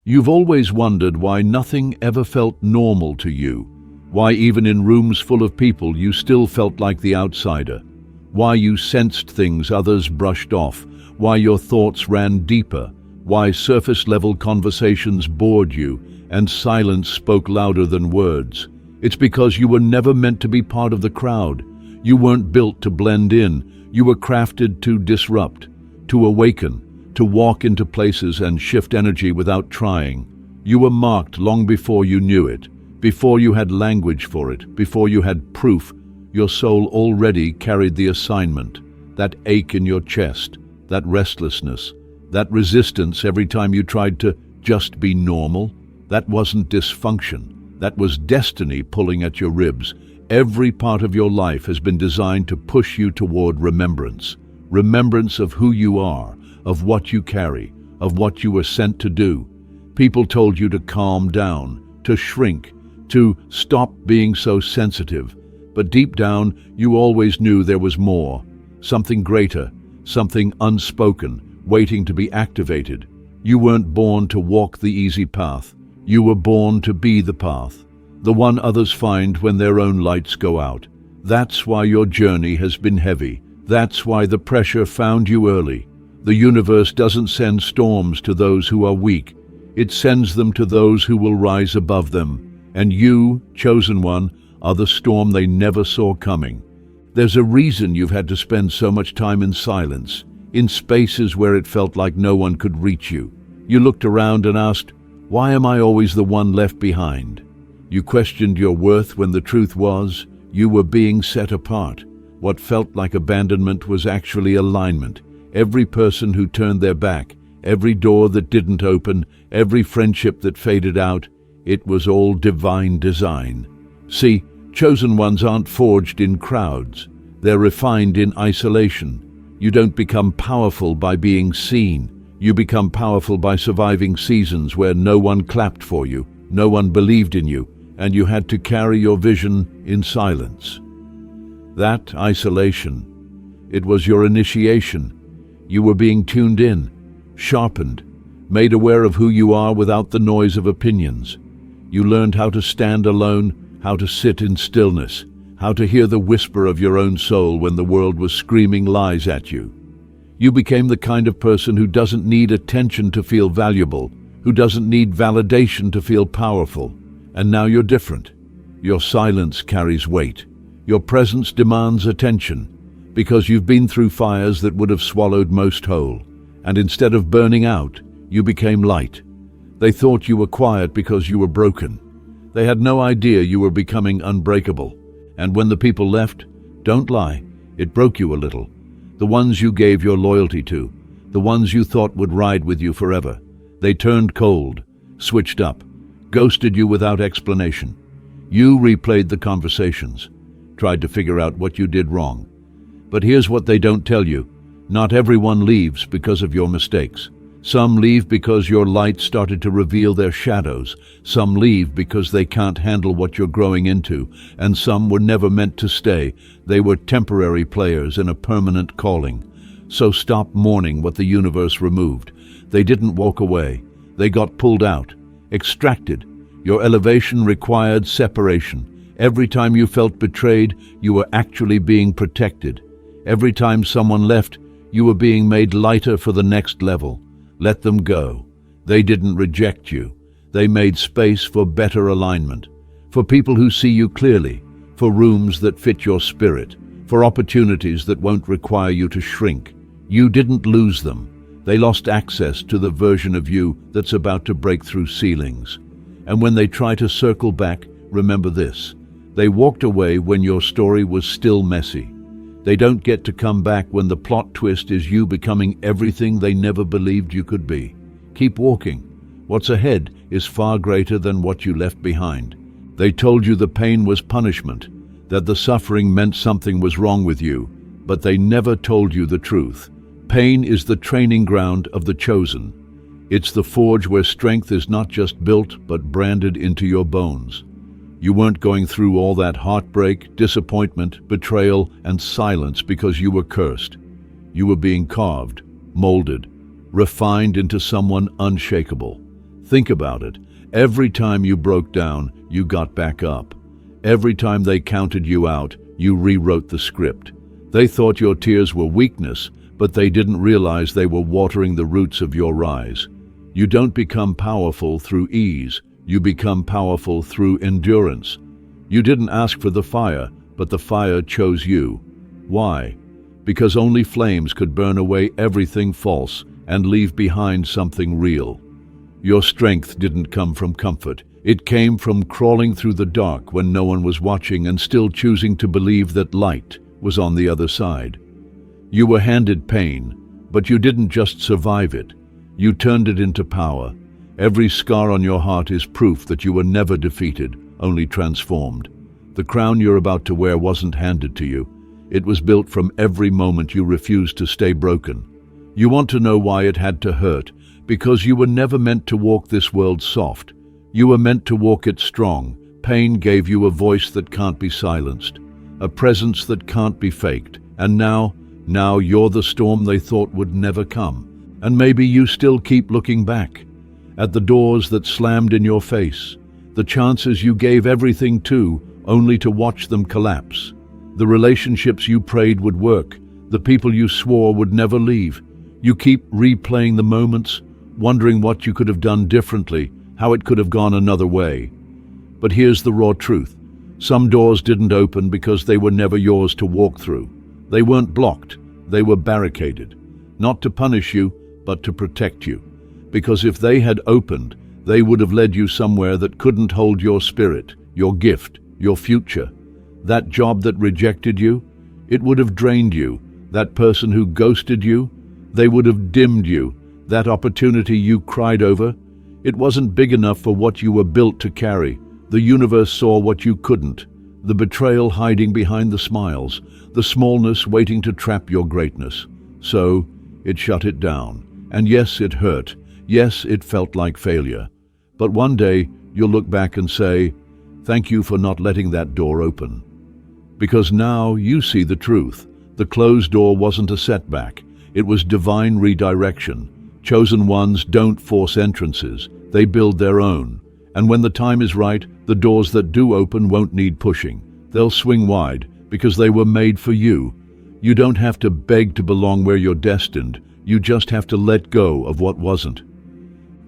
You've always wondered why nothing ever felt normal to you, why even in rooms full of people you still felt like the outsider, why you sensed things others brushed off, why your thoughts ran deeper, why surface-level conversations bored you and silence spoke louder than words. It's because you were never meant to be part of the crowd. You weren't built to blend in. You were crafted to disrupt, to awaken, to walk into places and shift energy without trying. You were marked long before you knew it, before you had language for it, before you had proof. Your soul already carried the assignment, that ache in your chest, that restlessness, that resistance every time you tried to just be normal. That wasn't dysfunction. That was destiny pulling at your ribs. Every part of your life has been designed to push you toward remembrance. Remembrance of who you are, of what you carry, of what you were sent to do. People told you to calm down, to shrink, to stop being so sensitive. But deep down, you always knew there was more, something greater, something unspoken, waiting to be activated. You weren't born to walk the easy path. You were born to be the path, the one others find when their own lights go out. That's why your journey has been heavy. That's why the pressure found you early. The universe doesn't send storms to those who are weak. It sends them to those who will rise above them. And you, chosen one, are the storm they never saw coming. There's a reason you've had to spend so much time in silence, in spaces where it felt like no one could reach you. You looked around and asked, why am I always the one left behind? You questioned your worth when the truth was, you were being set apart. What felt like abandonment was actually alignment. Every person who turned their back, every door that didn't open, every friendship that faded out, it was all divine design. See, chosen ones aren't forged in crowds. They're refined in isolation. You don't become powerful by being seen. You become powerful by surviving seasons where no one clapped for you, no one believed in you, and you had to carry your vision in silence. That isolation, it was your initiation. You were being tuned in, sharpened, made aware of who you are without the noise of opinions. You learned how to stand alone, how to sit in stillness, how to hear the whisper of your own soul when the world was screaming lies at you. You became the kind of person who doesn't need attention to feel valuable, who doesn't need validation to feel powerful. And now you're different. Your silence carries weight. Your presence demands attention, because you've been through fires that would have swallowed most whole. And instead of burning out, you became light. They thought you were quiet because you were broken. They had no idea you were becoming unbreakable. And when the people left, don't lie, it broke you a little. The ones you gave your loyalty to, the ones you thought would ride with you forever. They turned cold, switched up, ghosted you without explanation. You replayed the conversations, tried to figure out what you did wrong. But here's what they don't tell you. Not everyone leaves because of your mistakes. Some leave because your light started to reveal their shadows. Some leave because they can't handle what you're growing into. And some were never meant to stay. They were temporary players in a permanent calling. So stop mourning what the universe removed. They didn't walk away. They got pulled out, extracted. Your elevation required separation. Every time you felt betrayed, you were actually being protected. Every time someone left, you were being made lighter for the next level. Let them go. They didn't reject you. They made space for better alignment, for people who see you clearly, for rooms that fit your spirit, for opportunities that won't require you to shrink. You didn't lose them. They lost access to the version of you that's about to break through ceilings. And when they try to circle back, remember this. They walked away when your story was still messy. They don't get to come back when the plot twist is you becoming everything they never believed you could be. Keep walking. What's ahead is far greater than what you left behind. They told you the pain was punishment, that the suffering meant something was wrong with you, but they never told you the truth. Pain is the training ground of the chosen. It's the forge where strength is not just built, but branded into your bones. You weren't going through all that heartbreak, disappointment, betrayal, and silence because you were cursed. You were being carved, molded, refined into someone unshakable. Think about it. Every time you broke down, you got back up. Every time they counted you out, you rewrote the script. They thought your tears were weakness, but they didn't realize they were watering the roots of your rise. You don't become powerful through ease. You become powerful through endurance. You didn't ask for the fire, but the fire chose you. Why? Because only flames could burn away everything false and leave behind something real. Your strength didn't come from comfort. It came from crawling through the dark when no one was watching and still choosing to believe that light was on the other side. You were handed pain, but you didn't just survive it. You turned it into power. Every scar on your heart is proof that you were never defeated, only transformed. The crown you're about to wear wasn't handed to you. It was built from every moment you refused to stay broken. You want to know why it had to hurt? Because you were never meant to walk this world soft. You were meant to walk it strong. Pain gave you a voice that can't be silenced, a presence that can't be faked. And now you're the storm they thought would never come. And maybe you still keep looking back at the doors that slammed in your face, the chances you gave everything to, only to watch them collapse, the relationships you prayed would work, the people you swore would never leave. You keep replaying the moments, wondering what you could have done differently, how it could have gone another way. But here's the raw truth. Some doors didn't open because they were never yours to walk through. They weren't blocked, they were barricaded. Not to punish you, but to protect you. Because if they had opened, they would have led you somewhere that couldn't hold your spirit, your gift, your future. That job that rejected you, it would have drained you. That person who ghosted you, they would have dimmed you. That opportunity you cried over, it wasn't big enough for what you were built to carry. The universe saw what you couldn't. The betrayal hiding behind the smiles, the smallness waiting to trap your greatness. So, it shut it down. And yes, it hurt. Yes, it felt like failure. But one day, you'll look back and say, thank you for not letting that door open. Because now you see the truth. The closed door wasn't a setback. It was divine redirection. Chosen ones don't force entrances. They build their own. And when the time is right, the doors that do open won't need pushing. They'll swing wide because they were made for you. You don't have to beg to belong where you're destined. You just have to let go of what wasn't.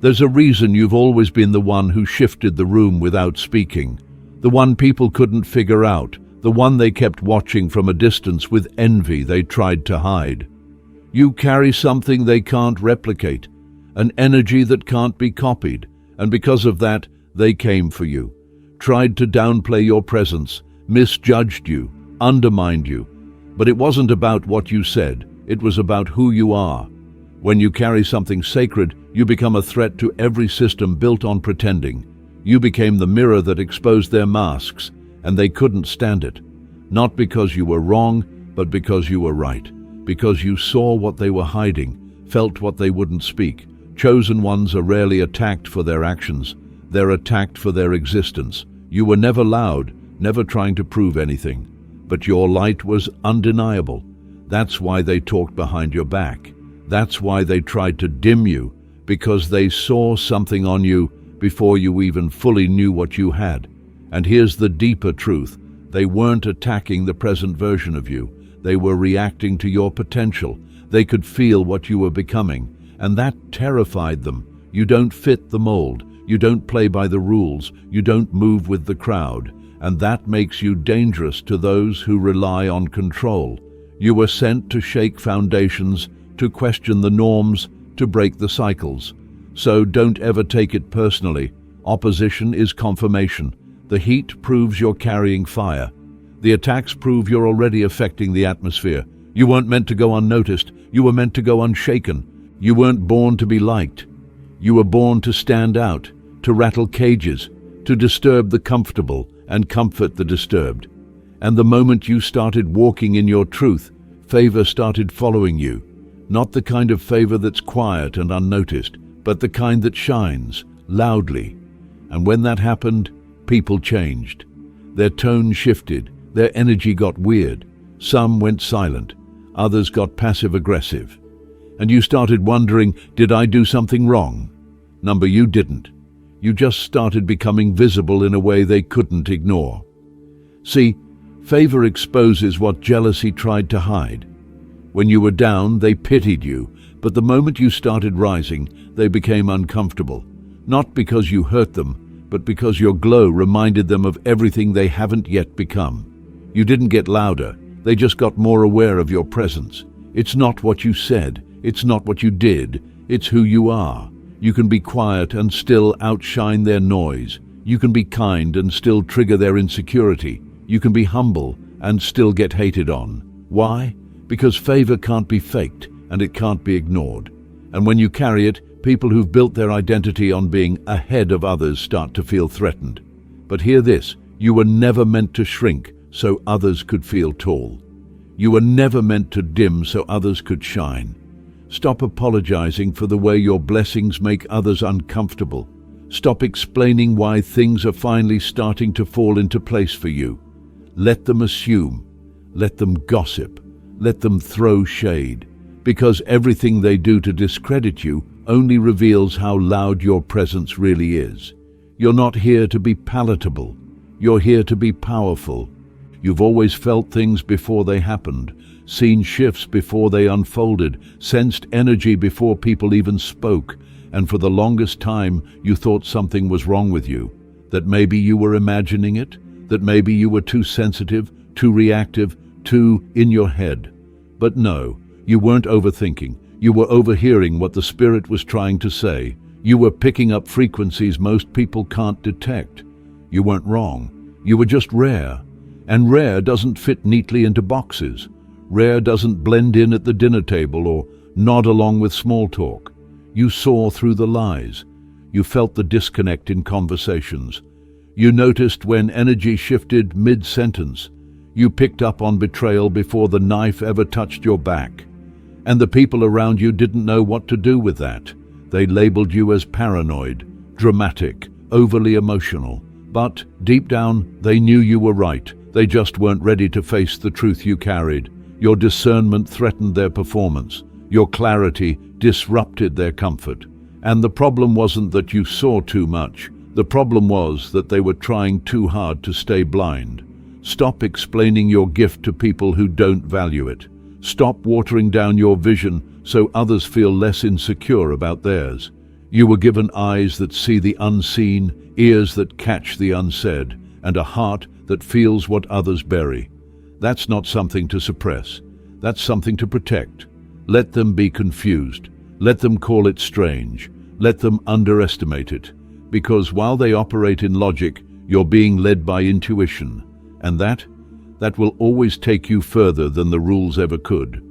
There's a reason you've always been the one who shifted the room without speaking. The one people couldn't figure out. The one they kept watching from a distance with envy they tried to hide. You carry something they can't replicate, an energy that can't be copied, and because of that, they came for you, tried to downplay your presence, misjudged you, undermined you. But it wasn't about what you said, it was about who you are. When you carry something sacred, you become a threat to every system built on pretending. You became the mirror that exposed their masks, and they couldn't stand it. Not because you were wrong, but because you were right. Because you saw what they were hiding, felt what they wouldn't speak. Chosen ones are rarely attacked for their actions. They're attacked for their existence. You were never loud, never trying to prove anything. But your light was undeniable. That's why they talked behind your back. That's why they tried to dim you, because they saw something on you before you even fully knew what you had. And here's the deeper truth. They weren't attacking the present version of you. They were reacting to your potential. They could feel what you were becoming, and that terrified them. You don't fit the mold. You don't play by the rules. You don't move with the crowd. And that makes you dangerous to those who rely on control. You were sent to shake foundations, to question the norms, to break the cycles. So don't ever take it personally. Opposition is confirmation. The heat proves you're carrying fire. The attacks prove you're already affecting the atmosphere. You weren't meant to go unnoticed. You were meant to go unshaken. You weren't born to be liked. You were born to stand out, to rattle cages, to disturb the comfortable and comfort the disturbed. And the moment you started walking in your truth, favor started following you. Not the kind of favor that's quiet and unnoticed, but the kind that shines loudly. And when that happened, people changed. Their tone shifted. Their energy got weird. Some went silent. Others got passive-aggressive. And you started wondering, did I do something wrong? Number, you didn't. You just started becoming visible in a way they couldn't ignore. See, favor exposes what jealousy tried to hide. When you were down, they pitied you, but the moment you started rising, they became uncomfortable. Not because you hurt them, but because your glow reminded them of everything they haven't yet become. You didn't get louder, they just got more aware of your presence. It's not what you said, it's not what you did, it's who you are. You can be quiet and still outshine their noise. You can be kind and still trigger their insecurity. You can be humble and still get hated on. Why? Because favor can't be faked and it can't be ignored. And when you carry it, people who've built their identity on being ahead of others start to feel threatened. But hear this, you were never meant to shrink so others could feel tall. You were never meant to dim so others could shine. Stop apologizing for the way your blessings make others uncomfortable. Stop explaining why things are finally starting to fall into place for you. Let them assume. Let them gossip. Let them throw shade. Because everything they do to discredit you only reveals how loud your presence really is. You're not here to be palatable. You're here to be powerful. You've always felt things before they happened, seen shifts before they unfolded, sensed energy before people even spoke, and for the longest time you thought something was wrong with you, that maybe you were imagining it, that maybe you were too sensitive, too reactive, too in your head. But no, you weren't overthinking. You were overhearing what the Spirit was trying to say. You were picking up frequencies most people can't detect. You weren't wrong. You were just rare. And rare doesn't fit neatly into boxes. Rare doesn't blend in at the dinner table or nod along with small talk. You saw through the lies. You felt the disconnect in conversations. You noticed when energy shifted mid-sentence. You picked up on betrayal before the knife ever touched your back. And the people around you didn't know what to do with that. They labeled you as paranoid, dramatic, overly emotional. But deep down, they knew you were right. They just weren't ready to face the truth you carried. Your discernment threatened their performance. Your clarity disrupted their comfort. And the problem wasn't that you saw too much. The problem was that they were trying too hard to stay blind. Stop explaining your gift to people who don't value it. Stop watering down your vision so others feel less insecure about theirs. You were given eyes that see the unseen, ears that catch the unsaid, and a heart that feels what others bury. That's not something to suppress. That's something to protect. Let them be confused. Let them call it strange. Let them underestimate it. Because while they operate in logic, you're being led by intuition. And that will always take you further than the rules ever could.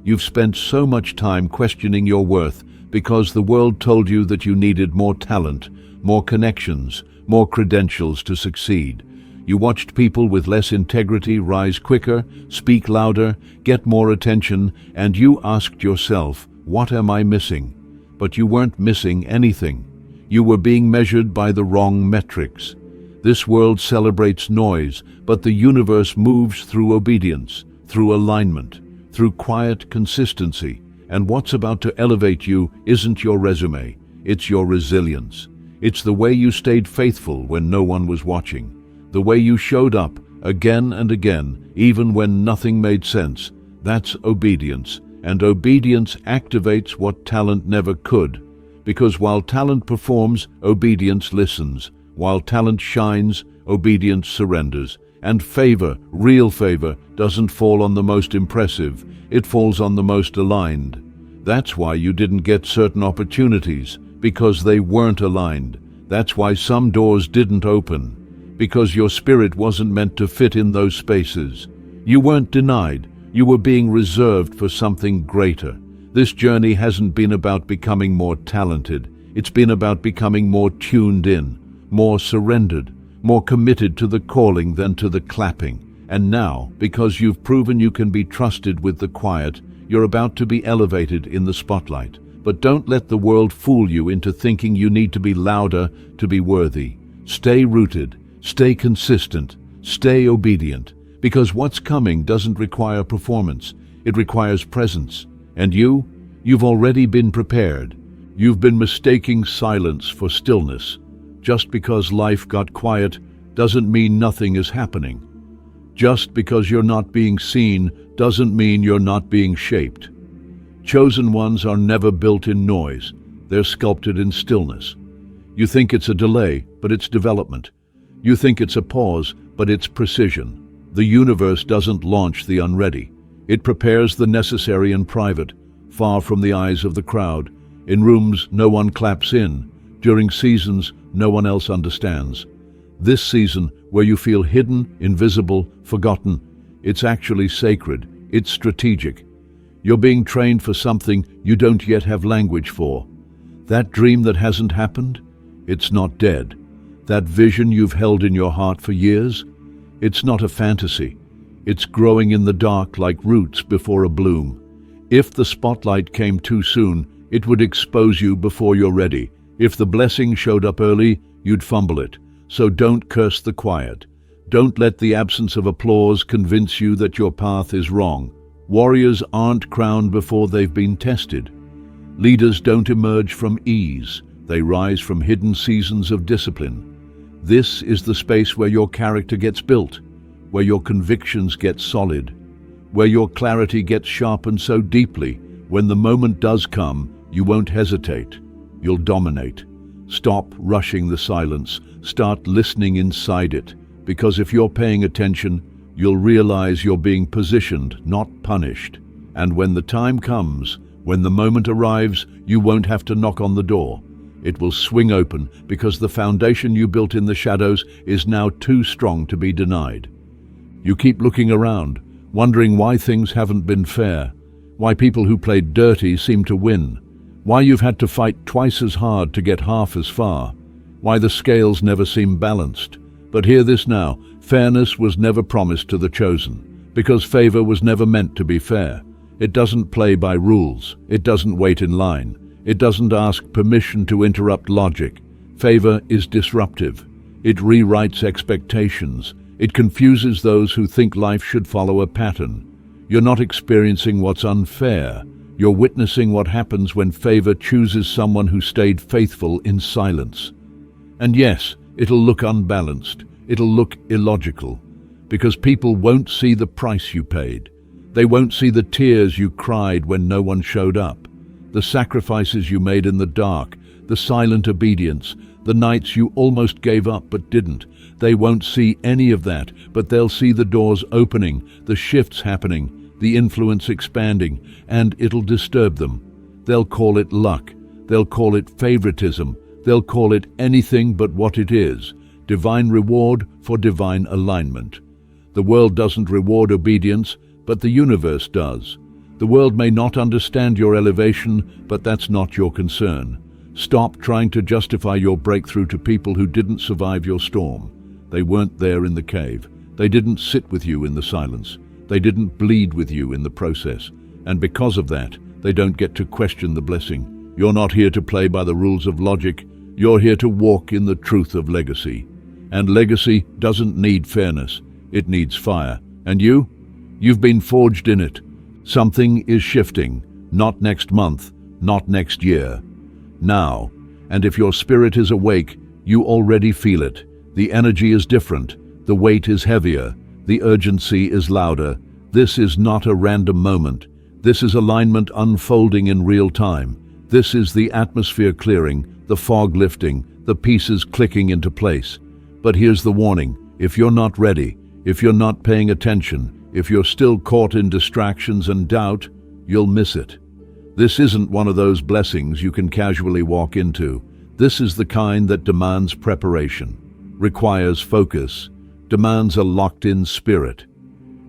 You've spent so much time questioning your worth because the world told you that you needed more talent, more connections, more credentials to succeed. You watched people with less integrity rise quicker, speak louder, get more attention, and you asked yourself, what am I missing? But you weren't missing anything. You were being measured by the wrong metrics. This world celebrates noise, but the universe moves through obedience, through alignment, through quiet consistency. And what's about to elevate you isn't your resume, it's your resilience. It's the way you stayed faithful when no one was watching. The way you showed up again and again, even when nothing made sense. That's obedience. And obedience activates what talent never could. Because while talent performs, obedience listens. While talent shines, obedience surrenders. And favor, real favor, doesn't fall on the most impressive. It falls on the most aligned. That's why you didn't get certain opportunities, because they weren't aligned. That's why some doors didn't open, because your spirit wasn't meant to fit in those spaces. You weren't denied. You were being reserved for something greater. This journey hasn't been about becoming more talented. It's been about becoming more tuned in, more surrendered, more committed to the calling than to the clapping. And now, because you've proven you can be trusted with the quiet, you're about to be elevated in the spotlight. But don't let the world fool you into thinking you need to be louder to be worthy. Stay rooted, stay consistent, stay obedient. Because what's coming doesn't require performance, it requires presence. And you've already been prepared. You've been mistaking silence for stillness. Just because life got quiet doesn't mean nothing is happening. Just because you're not being seen doesn't mean you're not being shaped. Chosen ones are never built in noise. They're sculpted in stillness. You think it's a delay, but it's development. You think it's a pause, but it's precision. The universe doesn't launch the unready. It prepares the necessary in private, far from the eyes of the crowd, in rooms no one claps in, during seasons no one else understands. This season, where you feel hidden, invisible, forgotten, it's actually sacred, it's strategic. You're being trained for something you don't yet have language for. That dream that hasn't happened, it's not dead. That vision you've held in your heart for years, it's not a fantasy. It's growing in the dark like roots before a bloom. If the spotlight came too soon, it would expose you before you're ready. If the blessing showed up early, you'd fumble it. So don't curse the quiet. Don't let the absence of applause convince you that your path is wrong. Warriors aren't crowned before they've been tested. Leaders don't emerge from ease. They rise from hidden seasons of discipline. This is the space where your character gets built, where your convictions get solid, where your clarity gets sharpened so deeply, when the moment does come, you won't hesitate. You'll dominate. Stop rushing the silence. Start listening inside it, because if you're paying attention, you'll realize you're being positioned, not punished. And when the time comes, when the moment arrives, you won't have to knock on the door. It will swing open because the foundation you built in the shadows is now too strong to be denied. You keep looking around, wondering why things haven't been fair, why people who played dirty seem to win, why you've had to fight twice as hard to get half as far, why the scales never seem balanced. But hear this now, fairness was never promised to the chosen, because favor was never meant to be fair. It doesn't play by rules. It doesn't wait in line. It doesn't ask permission to interrupt logic. Favor is disruptive. It rewrites expectations. It confuses those who think life should follow a pattern. You're not experiencing what's unfair. You're witnessing what happens when favor chooses someone who stayed faithful in silence. And yes, it'll look unbalanced. It'll look illogical, because people won't see the price you paid. They won't see the tears you cried when no one showed up, the sacrifices you made in the dark, the silent obedience, the nights you almost gave up but didn't. They won't see any of that, but they'll see the doors opening, the shifts happening, the influence expanding, and it'll disturb them. They'll call it luck. They'll call it favoritism. They'll call it anything but what it is. Divine reward for divine alignment. The world doesn't reward obedience, but the universe does. The world may not understand your elevation, but that's not your concern. Stop trying to justify your breakthrough to people who didn't survive your storm. They weren't there in the cave. They didn't sit with you in the silence. They didn't bleed with you in the process. And because of that, they don't get to question the blessing. You're not here to play by the rules of logic. You're here to walk in the truth of legacy. And legacy doesn't need fairness. It needs fire. And you've been forged in it. Something is shifting. Not next month, not next year. Now. And if your spirit is awake, you already feel it. The energy is different. The weight is heavier. The urgency is louder. This is not a random moment. This is alignment unfolding in real time. This is the atmosphere clearing, the fog lifting, the pieces clicking into place. But here's the warning. If you're not ready, if you're not paying attention, if you're still caught in distractions and doubt, you'll miss it. This isn't one of those blessings you can casually walk into. This is the kind that demands preparation, requires focus, demands a locked-in spirit.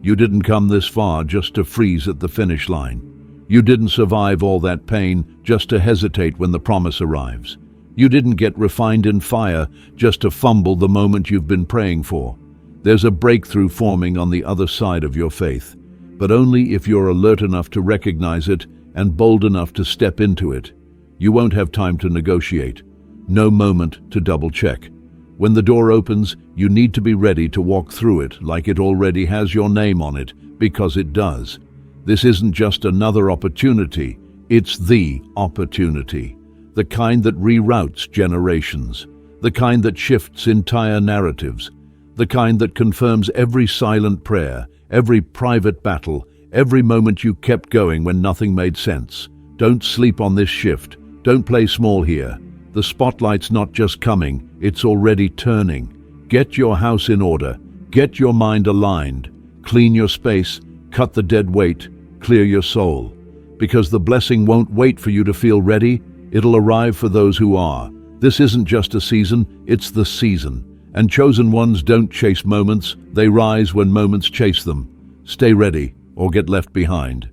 You didn't come this far just to freeze at the finish line. You didn't survive all that pain just to hesitate when the promise arrives. You didn't get refined in fire just to fumble the moment you've been praying for. There's a breakthrough forming on the other side of your faith, but only if you're alert enough to recognize it and bold enough to step into it. You won't have time to negotiate, no moment to double-check. When the door opens, you need to be ready to walk through it like it already has your name on it, because it does. This isn't just another opportunity, it's the opportunity. the kind that reroutes generations, the kind that shifts entire narratives, the kind that confirms every silent prayer, every private battle, every moment you kept going when nothing made sense. Don't sleep on this shift. Don't play small here. The spotlight's not just coming, it's already turning. Get your house in order. Get your mind aligned. Clean your space. Cut the dead weight. Clear your soul. Because the blessing won't wait for you to feel ready. It'll arrive for those who are. This isn't just a season, it's the season. And chosen ones don't chase moments, they rise when moments chase them. Stay ready or get left behind.